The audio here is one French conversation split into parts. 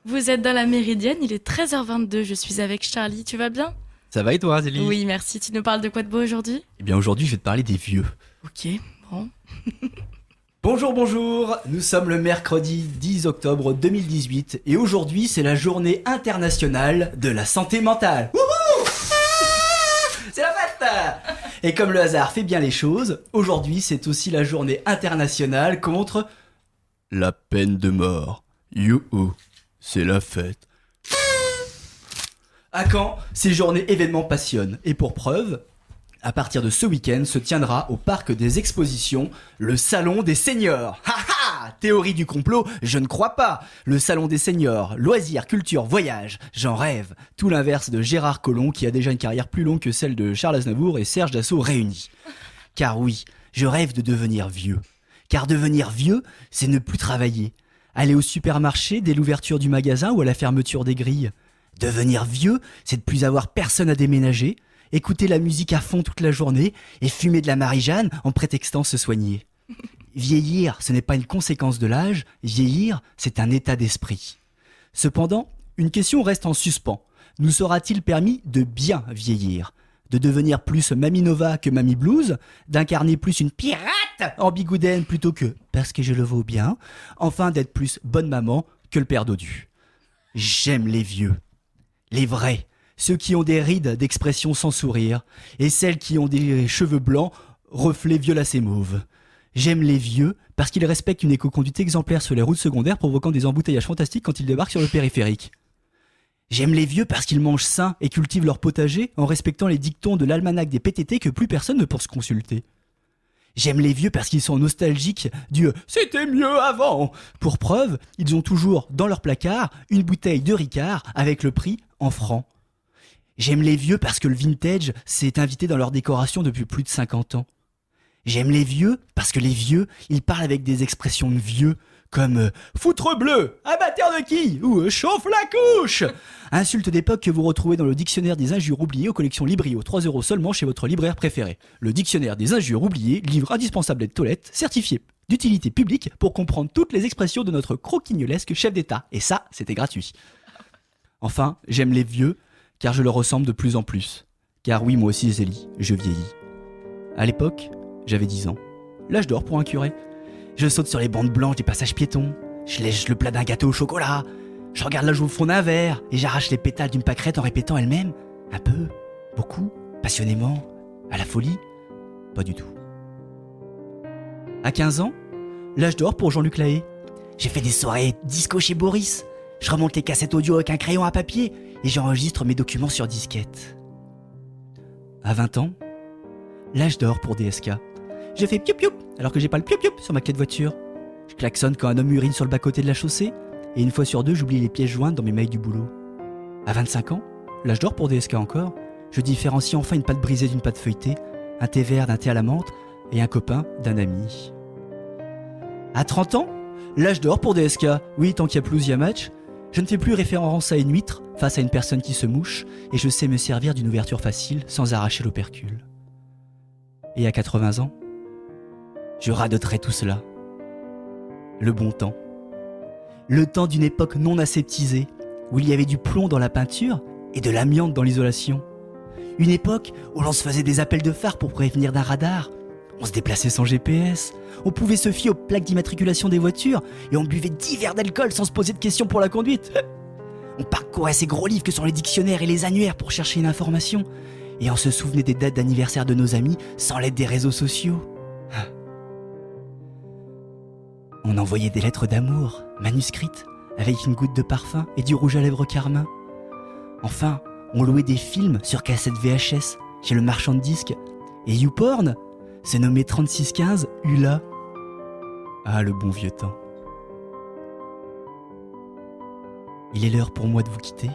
Vous êtes dans la Méridienne, il est 13h22, je suis avec Charlie, tu vas bien? Ça va et toi, Zélie? Oui, merci. Tu nous parles de quoi de beau aujourd'hui? Eh bien aujourd'hui, je vais te parler des vieux. Ok, bon. Bonjour, bonjour. Nous sommes le mercredi 10 octobre 2018 et aujourd'hui, c'est la journée internationale de la santé mentale. Wouhou! C'est la fête! Et comme le hasard fait bien les choses, aujourd'hui, c'est aussi la journée internationale contre la peine de mort. Youhou, c'est la fête. À Caen, ces journées événements passionnent. Et pour preuve, à partir de ce week-end se tiendra au parc des expositions le Salon des Seniors. Ha ha! Théorie du complot, je ne crois pas. Le Salon des Seniors, loisirs, culture, voyage, j'en rêve. Tout l'inverse de Gérard Collomb qui a déjà une carrière plus longue que celle de Charles Aznavour et Serge Dassault réunis. Car oui, je rêve de devenir vieux. Car devenir vieux, c'est ne plus travailler. Aller au supermarché dès l'ouverture du magasin ou à la fermeture des grilles. Devenir vieux, c'est de plus avoir personne à déménager, écouter la musique à fond toute la journée et fumer de la Marie-Jeanne en prétextant se soigner. Vieillir, ce n'est pas une conséquence de l'âge, vieillir, c'est un état d'esprit. Cependant, une question reste en suspens. Nous sera-t-il permis de bien vieillir ? De devenir plus Mamie Nova que Mamie Blues ? D'incarner plus une pirate en bigoudaine plutôt que parce que je le vaux bien ? Enfin, d'être plus bonne maman que le père dodu. J'aime les vieux. Les vrais, ceux qui ont des rides d'expression sans sourire, et celles qui ont des cheveux blancs, reflets violacés mauves. J'aime les vieux parce qu'ils respectent une éco-conduite exemplaire sur les routes secondaires provoquant des embouteillages fantastiques quand ils débarquent sur le périphérique. J'aime les vieux parce qu'ils mangent sain et cultivent leur potager en respectant les dictons de l'almanach des PTT que plus personne ne pense consulter. J'aime les vieux parce qu'ils sont nostalgiques du « c'était mieux avant ». Pour preuve, ils ont toujours dans leur placard une bouteille de Ricard avec le prix en francs. J'aime les vieux parce que le vintage s'est invité dans leur décoration depuis plus de 50 ans. J'aime les vieux parce que les vieux, ils parlent avec des expressions de vieux comme foutre bleu, abatteur de quilles ou chauffe la couche. Insulte d'époque que vous retrouvez dans le dictionnaire des injures oubliées aux collections Librio, 3 € seulement chez votre libraire préféré. Le dictionnaire des injures oubliées, livre indispensable de toilette, certifié d'utilité publique pour comprendre toutes les expressions de notre croquignolesque chef d'État. Et ça, c'était gratuit. Enfin, j'aime les vieux car je leur ressemble de plus en plus. Car oui, moi aussi, Zélie, je vieillis. À l'époque, j'avais 10 ans. L'âge d'or pour un curé. Je saute sur les bandes blanches des passages piétons. Je lèche le plat d'un gâteau au chocolat. Je regarde la joue au fond d'un verre et j'arrache les pétales d'une pâquerette en répétant elle-même. Un peu, beaucoup, passionnément, à la folie. Pas du tout. À 15 ans, l'âge d'or pour Jean-Luc Lahaye. J'ai fait des soirées disco chez Boris. Je remonte les cassettes audio avec un crayon à papier et j'enregistre mes documents sur disquette. À 20 ans, l'âge d'or pour DSK. J'ai fait pioup pioup alors que j'ai pas le pioup pioup sur ma clé de voiture. Je klaxonne quand un homme urine sur le bas-côté de la chaussée et une fois sur deux, j'oublie les pièces jointes dans mes mails du boulot. À 25 ans, l'âge d'or pour DSK encore, je différencie enfin une pâte brisée d'une pâte feuilletée, un thé vert d'un thé à la menthe et un copain d'un ami. À 30 ans, l'âge d'or pour DSK. Oui, tant qu'il y a pelouse, il y a match. Je ne fais plus référence à une huître face à une personne qui se mouche et je sais me servir d'une ouverture facile sans arracher l'opercule. Et à 80 ans, je radoterai tout cela. Le bon temps. Le temps d'une époque non aseptisée, où il y avait du plomb dans la peinture et de l'amiante dans l'isolation. Une époque où l'on se faisait des appels de phare pour prévenir d'un radar. On se déplaçait sans GPS. On pouvait se fier aux plaques d'immatriculation des voitures et on buvait 10 verres d'alcool sans se poser de questions pour la conduite. On parcourait ces gros livres que sont les dictionnaires et les annuaires pour chercher une information. Et on se souvenait des dates d'anniversaire de nos amis sans l'aide des réseaux sociaux. On envoyait des lettres d'amour, manuscrites, avec une goutte de parfum et du rouge à lèvres carmin. Enfin, on louait des films sur cassette VHS chez le marchand de disques. Et YouPorn se nommait 3615 Hula. Ah, le bon vieux temps. Il est l'heure pour moi de vous quitter.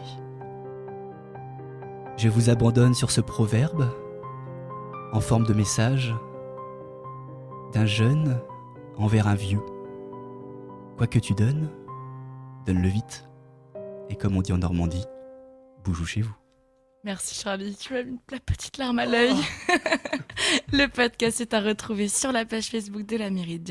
Je vous abandonne sur ce proverbe, en forme de message, d'un jeune envers un vieux. Quoi que tu donnes, donne-le vite. Et comme on dit en Normandie, bougou chez vous. Merci Charlie, tu m'as mis la petite larme à l'œil. Le podcast est à retrouver sur la page Facebook de la Méridienne.